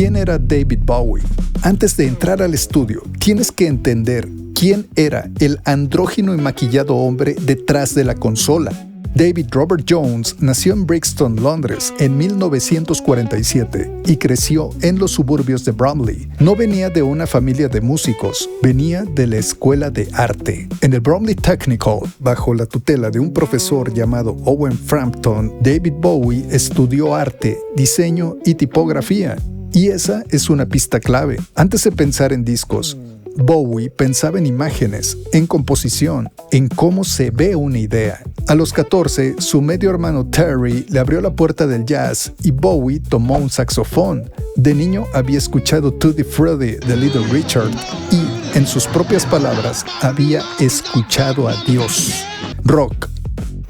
¿Quién era David Bowie? Antes de entrar al estudio, tienes que entender quién era el andrógino y maquillado hombre detrás de la consola. David Robert Jones nació en Brixton, Londres, en 1947 y creció en los suburbios de Bromley. No venía de una familia de músicos, venía de la escuela de arte. En el Bromley Technical, bajo la tutela de un profesor llamado Owen Frampton, David Bowie estudió arte, diseño y tipografía. Y esa es una pista clave. Antes de pensar en discos, Bowie pensaba en imágenes, en composición, en cómo se ve una idea. A los 14, su medio hermano Terry le abrió la puerta del jazz y Bowie tomó un saxofón. De niño había escuchado Tutti Frutti de Little Richard y, en sus propias palabras, había escuchado a Dios. Rock,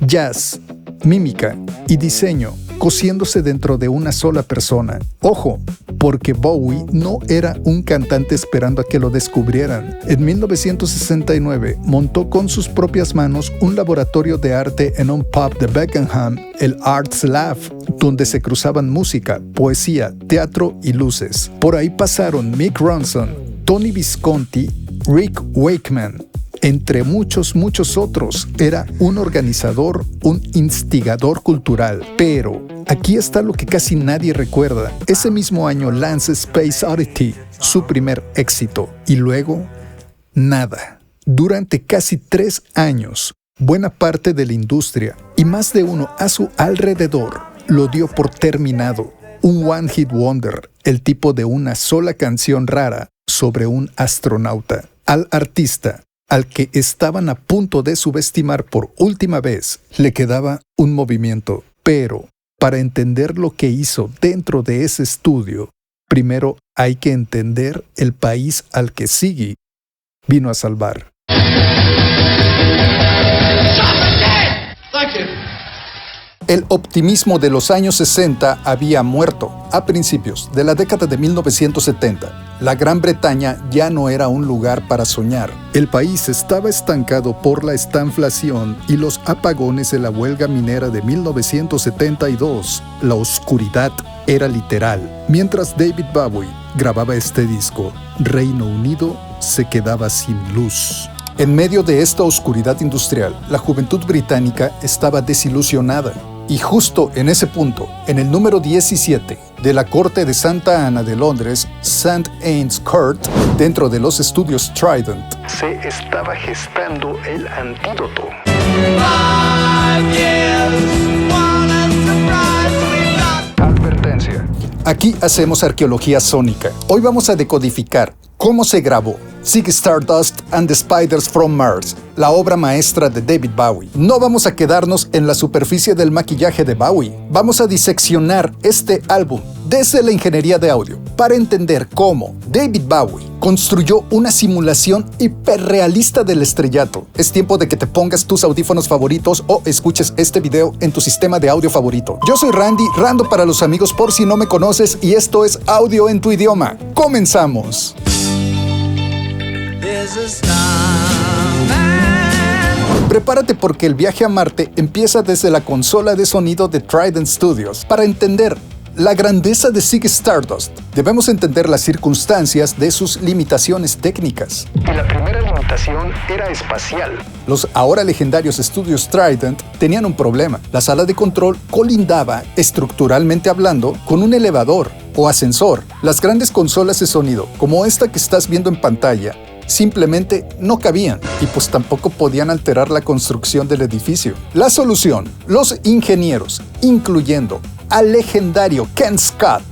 jazz, mímica y diseño cosiéndose dentro de una sola persona. Ojo, porque Bowie no era un cantante esperando a que lo descubrieran. En 1969 montó con sus propias manos un laboratorio de arte en un pub de Beckenham, el Arts Lab, donde se cruzaban música, poesía, teatro y luces. Por ahí pasaron Mick Ronson, Tony Visconti, Rick Wakeman, entre muchos otros. Era un organizador, un instigador cultural. Pero aquí está lo que casi nadie recuerda. Ese mismo año lanza Space Oddity, su primer éxito. Y luego, nada. Durante casi 3 años, buena parte de la industria y más de uno a su alrededor lo dio por terminado. Un one hit wonder, el tipo de una sola canción rara sobre un astronauta. Al artista, al que estaban a punto de subestimar por última vez, le quedaba un movimiento. Pero, para entender lo que hizo dentro de ese estudio, primero hay que entender el país al que Ziggy vino a salvar. El optimismo de los años 60 había muerto. A principios de la década de 1970, la Gran Bretaña ya no era un lugar para soñar. El país estaba estancado por la estanflación y los apagones de la huelga minera de 1972. La oscuridad era literal. Mientras David Bowie grababa este disco, Reino Unido se quedaba sin luz. En medio de esta oscuridad industrial, la juventud británica estaba desilusionada. Y justo en ese punto, en el número 17 de la corte de Santa Ana de Londres, St. Anne's Court, dentro de los estudios Trident, se estaba gestando el antídoto. Advertencia. Aquí hacemos arqueología sónica. Hoy vamos a decodificar cómo se grabó Ziggy Stardust and the Spiders from Mars, la obra maestra de David Bowie. No vamos a quedarnos en la superficie del maquillaje de Bowie. Vamos a diseccionar este álbum desde la ingeniería de audio para entender cómo David Bowie construyó una simulación hiperrealista del estrellato. Es tiempo de que te pongas tus audífonos favoritos o escuches este video en tu sistema de audio favorito. Yo soy Randy, Rando para los amigos por si no me conoces, y esto es Audio en tu idioma. ¡Comenzamos! Prepárate porque el viaje a Marte empieza desde la consola de sonido de Trident Studios. Para entender la grandeza de Ziggy Stardust, debemos entender las circunstancias de sus limitaciones técnicas. Y la primera limitación era espacial. Los ahora legendarios estudios Trident tenían un problema. La sala de control colindaba, estructuralmente hablando, con un elevador o ascensor. Las grandes consolas de sonido, como esta que estás viendo en pantalla, simplemente no cabían y pues tampoco podían alterar la construcción del edificio. La solución: los ingenieros, incluyendo al legendario Ken Scott,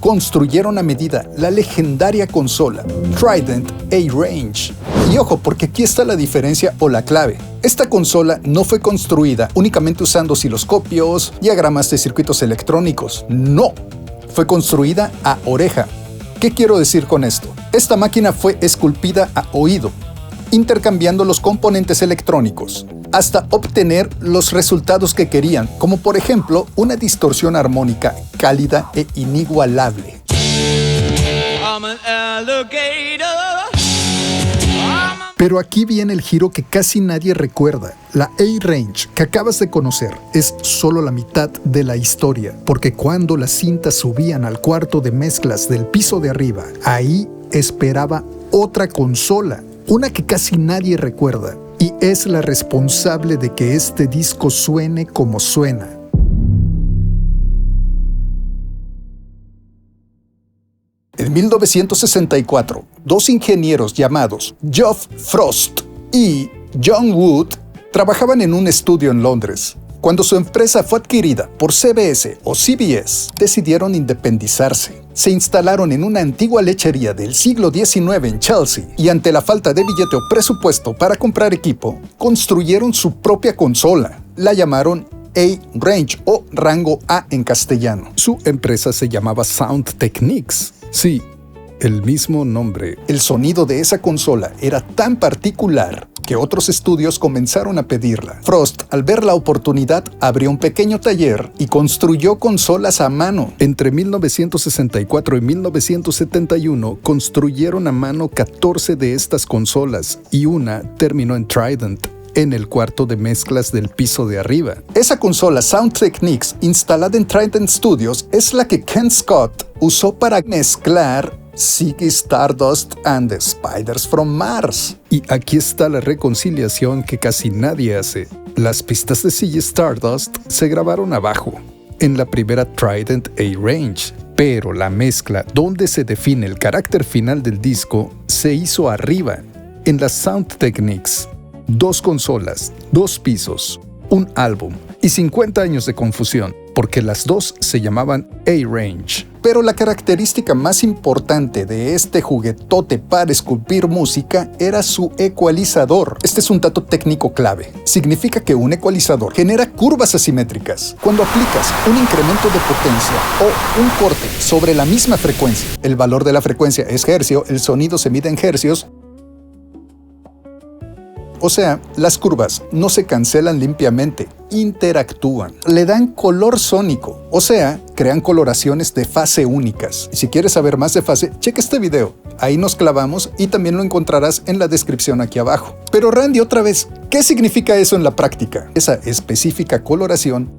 construyeron a medida la legendaria consola Trident A-Range. Y ojo, porque aquí está la diferencia o la clave. Esta consola no fue construida únicamente usando osciloscopios, diagramas de circuitos electrónicos. No, fue construida a oreja. ¿Qué quiero decir con esto? Esta máquina fue esculpida a oído, intercambiando los componentes electrónicos hasta obtener los resultados que querían, como por ejemplo una distorsión armónica cálida e inigualable. I'm an alligator. I'm a Pero aquí viene el giro que casi nadie recuerda. La A-Range que acabas de conocer es solo la mitad de la historia, porque cuando las cintas subían al cuarto de mezclas del piso de arriba, ahí esperaba otra consola, una que casi nadie recuerda, y es la responsable de que este disco suene como suena. En 1964, dos ingenieros llamados Geoff Frost y John Wood trabajaban en un estudio en Londres. Cuando su empresa fue adquirida por CBS o CBS, decidieron independizarse. Se instalaron en una antigua lechería del siglo XIX en Chelsea y ante la falta de billete o presupuesto para comprar equipo, construyeron su propia consola. La llamaron A-Range o Rango A en castellano. Su empresa se llamaba Sound Techniques. Sí, el mismo nombre. El sonido de esa consola era tan particular que otros estudios comenzaron a pedirla. Frost, al ver la oportunidad, abrió un pequeño taller y construyó consolas a mano. Entre 1964 y 1971 construyeron a mano 14 de estas consolas y una terminó en Trident, en el cuarto de mezclas del piso de arriba. Esa consola Sound Techniques, instalada en Trident Studios, es la que Ken Scott usó para mezclar Ziggy Stardust and the Spiders from Mars. Y aquí está la reconciliación que casi nadie hace. Las pistas de Ziggy Stardust se grabaron abajo, en la primera Trident A-Range, pero la mezcla donde se define el carácter final del disco se hizo arriba, en la Sound Techniques. 2 consolas, 2 pisos, un álbum y 50 años de confusión, porque las dos se llamaban A-Range. Pero la característica más importante de este juguetote para esculpir música era su ecualizador. Este es un dato técnico clave. Significa que un ecualizador genera curvas asimétricas. Cuando aplicas un incremento de potencia o un corte sobre la misma frecuencia, el valor de la frecuencia es hercio, el sonido se mide en hercios. O sea, las curvas no se cancelan limpiamente, interactúan, le dan color sónico, o sea, crean coloraciones de fase únicas. Y si quieres saber más de fase, checa este video, ahí nos clavamos y también lo encontrarás en la descripción aquí abajo. Pero Randy, otra vez, ¿qué significa eso en la práctica? Esa específica coloración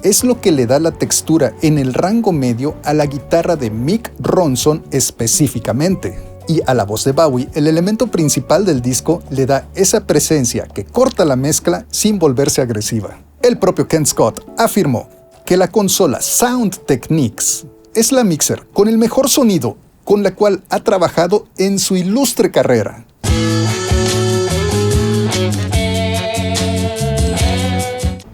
es lo que le da la textura en el rango medio a la guitarra de Mick Ronson específicamente. Y a la voz de Bowie, el elemento principal del disco le da esa presencia que corta la mezcla sin volverse agresiva. El propio Ken Scott afirmó que la consola Sound Techniques es la mixer con el mejor sonido con la cual ha trabajado en su ilustre carrera.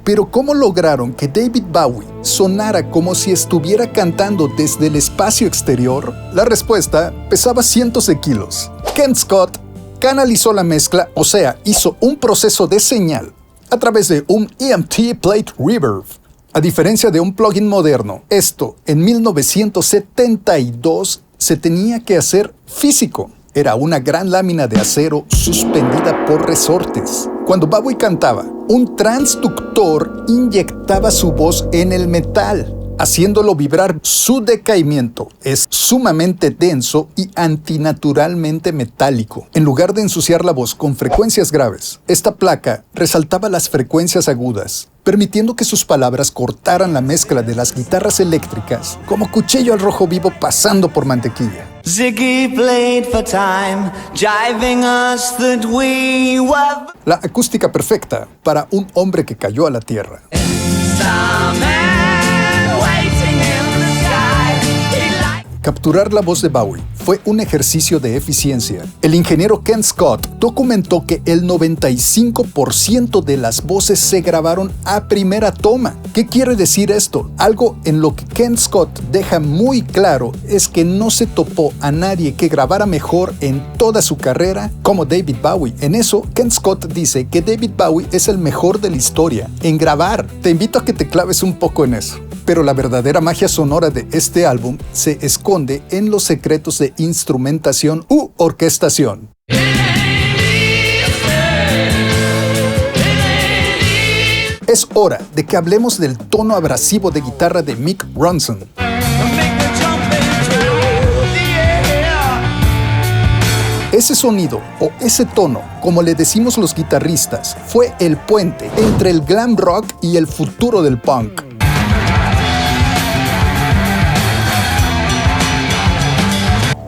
Pero ¿cómo lograron que David Bowie sonara como si estuviera cantando desde el espacio exterior? La respuesta: pesaba cientos de kilos. Ken Scott canalizó la mezcla, o sea, hizo un proceso de señal a través de un EMT Plate Reverb. A diferencia de un plugin moderno, esto en 1972 se tenía que hacer físico. Era una gran lámina de acero suspendida por resortes. Cuando Bowie cantaba, un transductor inyectaba su voz en el metal, haciéndolo vibrar. Su decaimiento es sumamente denso y antinaturalmente metálico. En lugar de ensuciar la voz con frecuencias graves, esta placa resaltaba las frecuencias agudas, permitiendo que sus palabras cortaran la mezcla de las guitarras eléctricas como cuchillo al rojo vivo pasando por mantequilla. Ziggy played for time, jiving us that we were. La acústica perfecta para un hombre que cayó a la tierra. Capturar la voz de Bowie fue un ejercicio de eficiencia. El ingeniero Ken Scott documentó que el 95% de las voces se grabaron a primera toma. ¿Qué quiere decir esto? Algo en lo que Ken Scott deja muy claro es que no se topó a nadie que grabara mejor en toda su carrera como David Bowie. En eso, Ken Scott dice que David Bowie es el mejor de la historia en grabar. Te invito a que te claves un poco en eso. Pero la verdadera magia sonora de este álbum se esconde en los secretos de instrumentación u orquestación. Es hora de que hablemos del tono abrasivo de guitarra de Mick Ronson. Ese sonido, o ese tono, como le decimos los guitarristas, fue el puente entre el glam rock y el futuro del punk.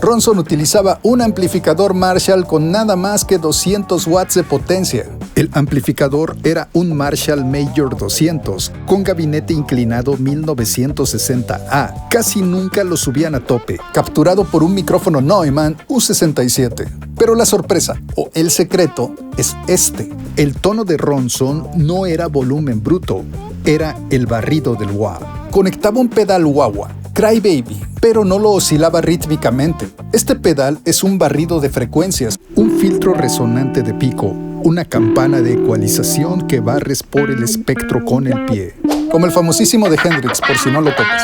Ronson utilizaba un amplificador Marshall con nada más que 200 watts de potencia. El amplificador era un Marshall Major 200 con gabinete inclinado 1960A. Casi nunca lo subían a tope, capturado por un micrófono Neumann U67. Pero la sorpresa, o el secreto, es este. El tono de Ronson no era volumen bruto, era el barrido del wah. Conectaba un pedal wah-wah, Crybaby, pero no lo oscilaba rítmicamente. Este pedal es un barrido de frecuencias, un filtro resonante de pico, una campana de ecualización que barres por el espectro con el pie. Como el famosísimo de Hendrix, por si no lo topas.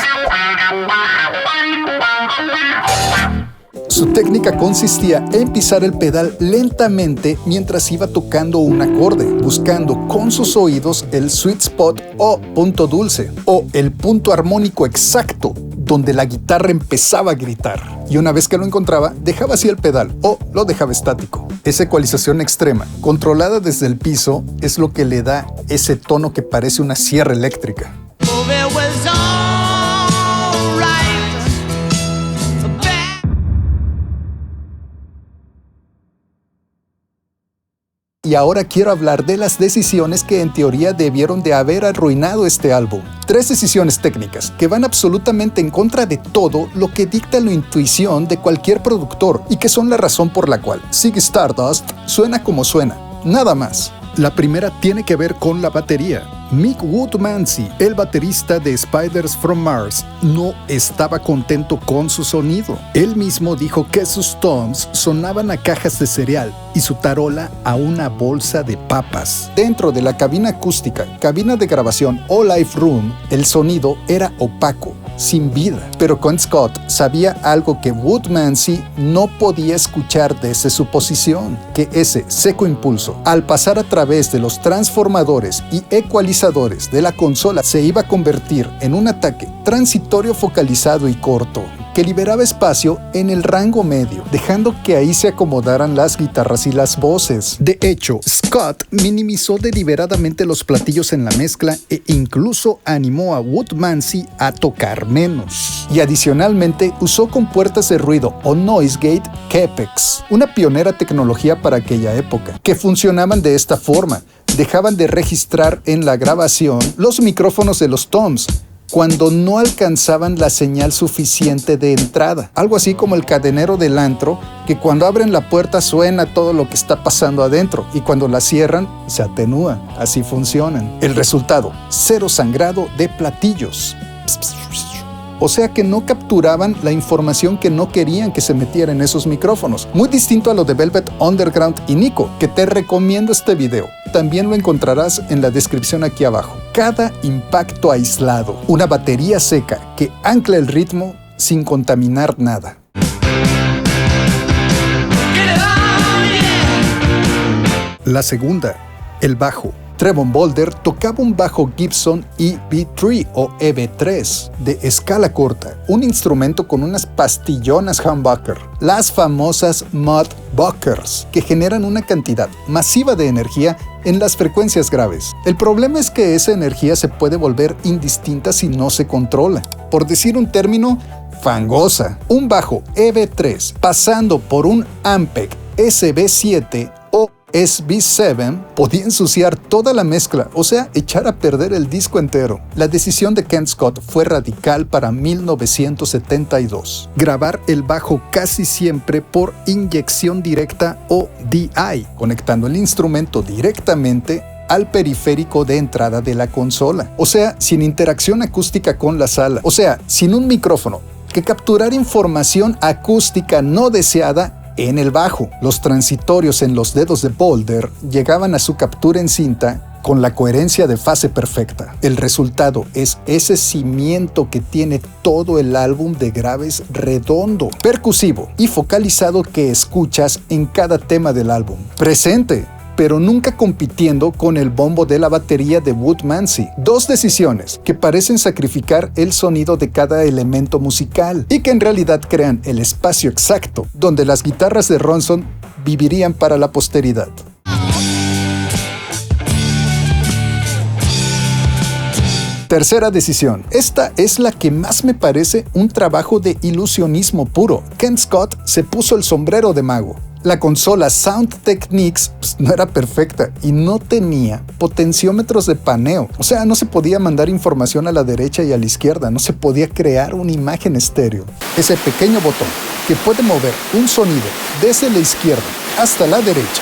Su técnica consistía en pisar el pedal lentamente mientras iba tocando un acorde, buscando con sus oídos el sweet spot o punto dulce, o el punto armónico exacto, donde la guitarra empezaba a gritar. Y una vez que lo encontraba, dejaba así el pedal o lo dejaba estático. Esa ecualización extrema, controlada desde el piso, es lo que le da ese tono que parece una sierra eléctrica. Y ahora quiero hablar de las decisiones que en teoría debieron de haber arruinado este álbum. 3 decisiones técnicas que van absolutamente en contra de todo lo que dicta la intuición de cualquier productor y que son la razón por la cual Ziggy Stardust suena como suena, nada más. La primera tiene que ver con la batería. Mick Woodmansey, el baterista de Spiders from Mars, no estaba contento con su sonido. Él mismo dijo que sus toms sonaban a cajas de cereal y su tarola a una bolsa de papas. Dentro de la cabina acústica, cabina de grabación o live room, el sonido era opaco, sin vida. Pero Ken Scott sabía algo que Woodmansey no podía escuchar desde su posición, que ese seco impulso, al pasar a través de los transformadores y ecualizadores de la consola, se iba a convertir en un ataque transitorio focalizado y corto, que liberaba espacio en el rango medio, dejando que ahí se acomodaran las guitarras y las voces. De hecho, Scott minimizó deliberadamente los platillos en la mezcla e incluso animó a Woodmansey a tocar menos. Y adicionalmente usó compuertas de ruido o noise gate Kepex, una pionera tecnología para aquella época, que funcionaban de esta forma. Dejaban de registrar en la grabación los micrófonos de los toms cuando no alcanzaban la señal suficiente de entrada. Algo así como el cadenero del antro, que cuando abren la puerta suena todo lo que está pasando adentro y cuando la cierran se atenúa. Así funcionan. El resultado, cero sangrado de platillos. O sea que no capturaban la información que no querían que se metiera en esos micrófonos. Muy distinto a lo de Velvet Underground y Nico, que te recomiendo este video. También lo encontrarás en la descripción aquí abajo. Cada impacto aislado, una batería seca que ancla el ritmo sin contaminar nada. La segunda, el bajo. Trevon Bolder tocaba un bajo Gibson EB3 o EB3 de escala corta, un instrumento con unas pastillonas humbucker, las famosas Mudbuckers, que generan una cantidad masiva de energía en las frecuencias graves. El problema es que esa energía se puede volver indistinta si no se controla. Por decir un término, fangosa. Un bajo EB3 pasando por un Ampeg SB7 o SB7 podía ensuciar toda la mezcla, o sea, echar a perder el disco entero. La decisión de Ken Scott fue radical para 1972. Grabar el bajo casi siempre por inyección directa o DI, conectando el instrumento directamente al periférico de entrada de la consola. O sea, sin interacción acústica con la sala. O sea, sin un micrófono que capturar información acústica no deseada en el bajo. Los transitorios en los dedos de Bolder llegaban a su captura en cinta con la coherencia de fase perfecta. El resultado es ese cimiento que tiene todo el álbum de graves redondo, percusivo y focalizado que escuchas en cada tema del álbum. Presente, pero nunca compitiendo con el bombo de la batería de Woodmansey. Dos decisiones que parecen sacrificar el sonido de cada elemento musical y que en realidad crean el espacio exacto donde las guitarras de Ronson vivirían para la posteridad. Tercera decisión. Esta es la que más me parece un trabajo de ilusionismo puro. Ken Scott se puso el sombrero de mago. La consola Sound Techniques no era perfecta y no tenía potenciómetros de paneo. O sea, no se podía mandar información a la derecha y a la izquierda, no se podía crear una imagen estéreo. Ese pequeño botón que puede mover un sonido desde la izquierda hasta la derecha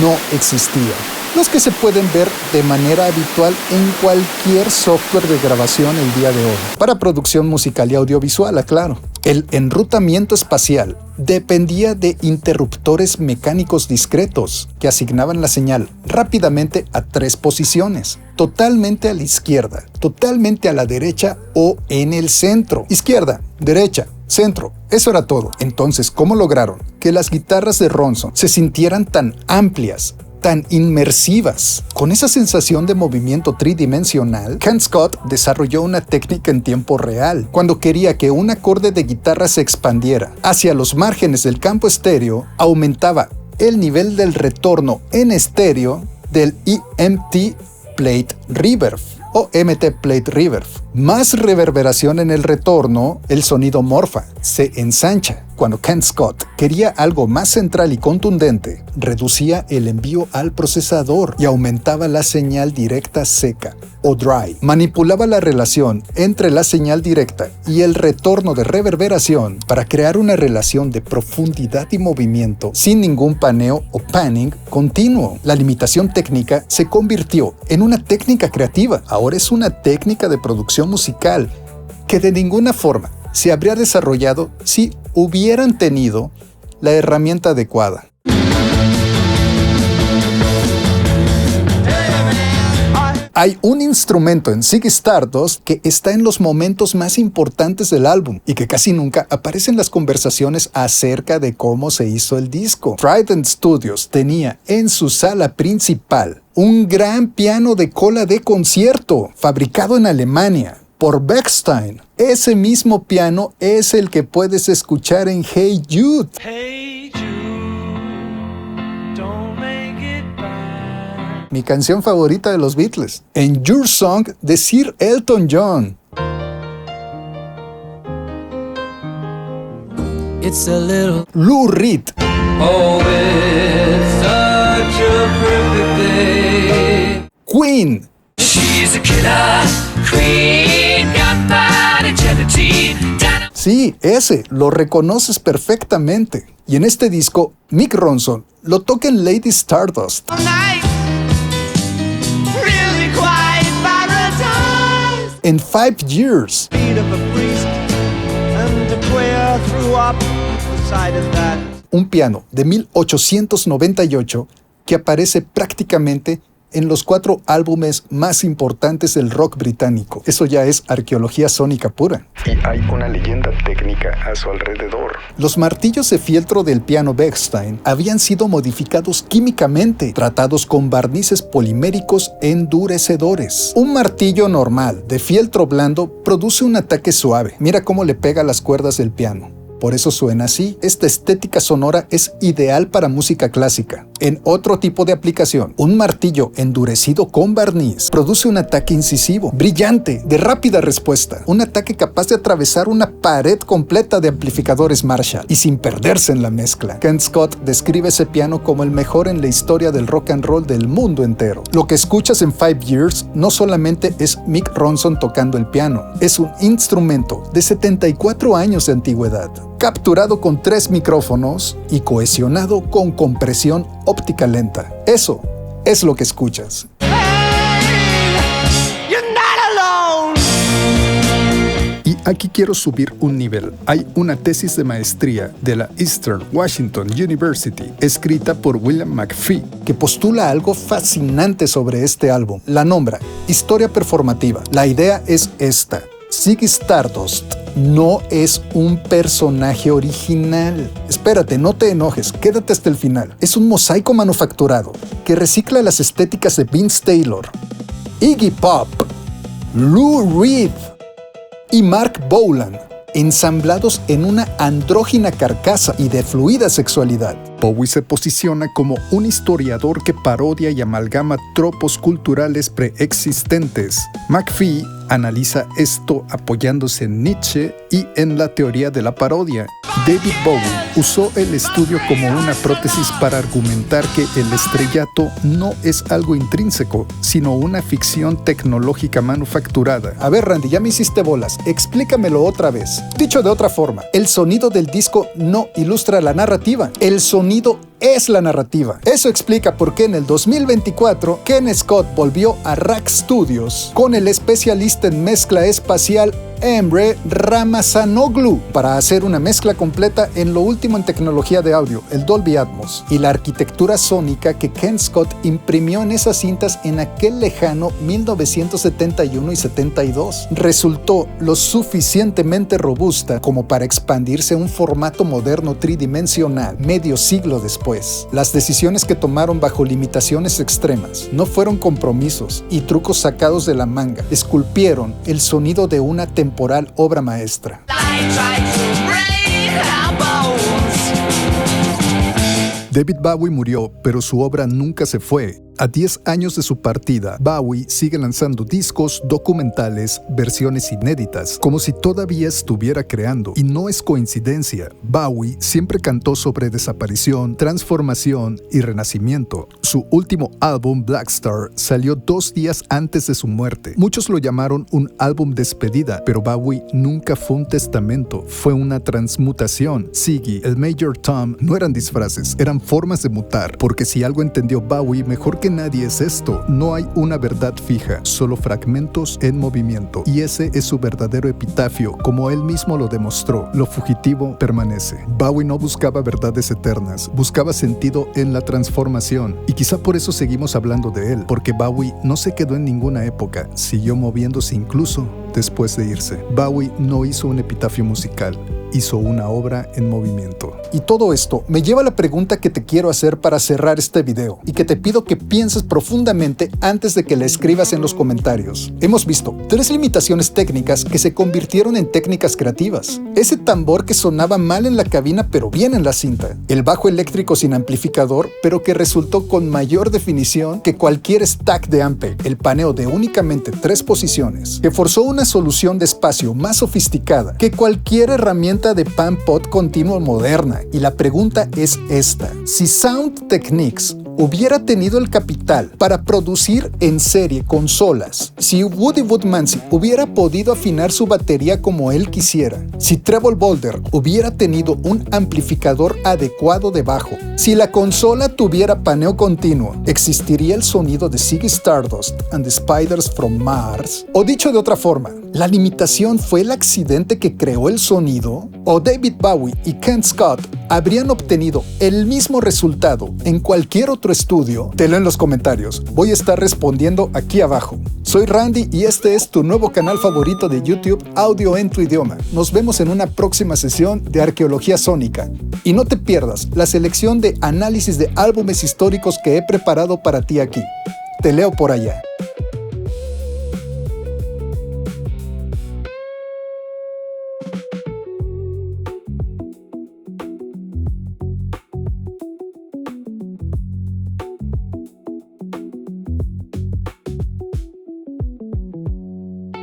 no existía. Los que se pueden ver de manera habitual en cualquier software de grabación el día de hoy, para producción musical y audiovisual, aclaro. El enrutamiento espacial dependía de interruptores mecánicos discretos que asignaban la señal rápidamente a 3 posiciones, totalmente a la izquierda, totalmente a la derecha o en el centro. Izquierda, derecha, centro, eso era todo. Entonces, ¿cómo lograron que las guitarras de Ronson se sintieran tan amplias, tan inmersivas? Con esa sensación de movimiento tridimensional, Ken Scott desarrolló una técnica en tiempo real. Cuando quería que un acorde de guitarra se expandiera hacia los márgenes del campo estéreo, aumentaba el nivel del retorno en estéreo del EMT Plate Reverb o MT Plate Reverb. Más reverberación en el retorno, el sonido morfa, se ensancha. Cuando Ken Scott quería algo más central y contundente, reducía el envío al procesador y aumentaba la señal directa seca o dry. Manipulaba la relación entre la señal directa y el retorno de reverberación para crear una relación de profundidad y movimiento sin ningún paneo o panning continuo. La limitación técnica se convirtió en una técnica creativa. Ahora es una técnica de producción musical que de ninguna forma se habría desarrollado si hubieran tenido la herramienta adecuada. Hay un instrumento en Ziggy Stardust que está en los momentos más importantes del álbum y que casi nunca aparece en las conversaciones acerca de cómo se hizo el disco. Trident Studios tenía en su sala principal un gran piano de cola de concierto fabricado en Alemania por Bechstein. Ese mismo piano es el que puedes escuchar en Hey Jude. Hey Jude, don't make it bad. Mi canción favorita de los Beatles. En Your Song de Sir Elton John. It's a little Lou Reed. Oh, it's such a perfect day. Queen. She's a killer queen, got bad agility. Sí, ese, lo reconoces perfectamente. Y en este disco, Mick Ronson lo toca en Lady Stardust. Really quite paradise. En 5 Years. Un piano de 1898 que aparece prácticamente en los 4 álbumes más importantes del rock británico. Eso ya es arqueología sónica pura. Y hay una leyenda técnica a su alrededor. Los martillos de fieltro del piano Bechstein habían sido modificados químicamente, tratados con barnices poliméricos endurecedores. Un martillo normal de fieltro blando produce un ataque suave. Mira cómo le pega las cuerdas del piano. Por eso suena así. Esta estética sonora es ideal para música clásica. En otro tipo de aplicación, un martillo endurecido con barniz produce un ataque incisivo, brillante, de rápida respuesta. Un ataque capaz de atravesar una pared completa de amplificadores Marshall y sin perderse en la mezcla. Ken Scott describe ese piano como el mejor en la historia del rock and roll del mundo entero. Lo que escuchas en 5 Years no solamente es Mick Ronson tocando el piano, es un instrumento de 74 años de antigüedad, capturado con 3 micrófonos y cohesionado con compresión óptica lenta. Eso es lo que escuchas. Y aquí quiero subir un nivel. Hay una tesis de maestría de la Eastern Washington University, escrita por William McPhee, que postula algo fascinante sobre este álbum. La nombra Historia Performativa. La idea es esta: Ziggy Stardust no es un personaje original. Espérate, no te enojes, quédate hasta el final. Es un mosaico manufacturado que recicla las estéticas de Vince Taylor, Iggy Pop, Lou Reed y Mark Bolan ensamblados en una andrógina carcasa y de fluida sexualidad. Bowie se posiciona como un historiador que parodia y amalgama tropos culturales preexistentes. McPhee analiza esto apoyándose en Nietzsche y en la teoría de la parodia. David Bowie usó el estudio como una prótesis para argumentar que el estrellato no es algo intrínseco, sino una ficción tecnológica manufacturada. A ver, Randy, ya me hiciste bolas, explícamelo otra vez. Dicho de otra forma, el sonido del disco no ilustra la narrativa, el sonido es la narrativa. Eso explica por qué en el 2024 Ken Scott volvió a Rack Studios con el especialista en mezcla espacial Emre Ramazanoglu para hacer una mezcla completa en lo último en tecnología de audio, el Dolby Atmos, y la arquitectura sónica que Ken Scott imprimió en esas cintas en aquel lejano 1971 y 72. Resultó lo suficientemente robusta como para expandirse a un formato moderno tridimensional medio siglo después. Las decisiones que tomaron bajo limitaciones extremas no fueron compromisos y trucos sacados de la manga, esculpieron el sonido de una temporal obra maestra. David Bowie murió, pero su obra nunca se fue. A 10 años de su partida, Bowie sigue lanzando discos, documentales, versiones inéditas, como si todavía estuviera creando. Y no es coincidencia, Bowie siempre cantó sobre desaparición, transformación y renacimiento. Su último álbum, Black Star, salió 2 días antes de su muerte. Muchos lo llamaron un álbum despedida, pero Bowie nunca fue un testamento, fue una transmutación. Ziggy, el Major Tom, no eran disfraces, eran formas de mutar, porque si algo entendió Bowie mejor que nadie es esto: no hay una verdad fija, solo fragmentos en movimiento, y ese es su verdadero epitafio, como él mismo lo demostró. Lo fugitivo permanece. Bowie no buscaba verdades eternas, buscaba sentido en la transformación, y quizá por eso seguimos hablando de él, porque Bowie no se quedó en ninguna época, siguió moviéndose incluso después de irse. Bowie no hizo un epitafio musical, hizo una obra en movimiento. Y todo esto me lleva a la pregunta que te quiero hacer para cerrar este video, y que te pido que pienses profundamente antes de que la escribas en los comentarios. Hemos visto 3 limitaciones técnicas que se convirtieron en técnicas creativas. Ese tambor que sonaba mal en la cabina pero bien en la cinta. El bajo eléctrico sin amplificador pero que resultó con mayor definición que cualquier stack de Ampeg. El paneo de únicamente 3 posiciones, que forzó una solución de espacio más sofisticada que cualquier herramienta de pan pot continuo moderna. Y la pregunta es esta: si Sound Techniques hubiera tenido el capital para producir en serie consolas, si Woody Woodmansey hubiera podido afinar su batería como él quisiera, si Treble Boulder hubiera tenido un amplificador adecuado de bajo, si la consola tuviera paneo continuo, ¿existiría el sonido de Ziggy Stardust and the Spiders from Mars? O dicho de otra forma, ¿la limitación fue el accidente que creó el sonido? ¿O David Bowie y Ken Scott habrían obtenido el mismo resultado en cualquier otro estudio? Te leo en los comentarios, voy a estar respondiendo aquí abajo. Soy Randy y este es tu nuevo canal favorito de YouTube, Audio en tu idioma. Nos vemos en una próxima sesión de Arqueología Sónica. Y no te pierdas la selección de análisis de álbumes históricos que he preparado para ti aquí. Te leo por allá.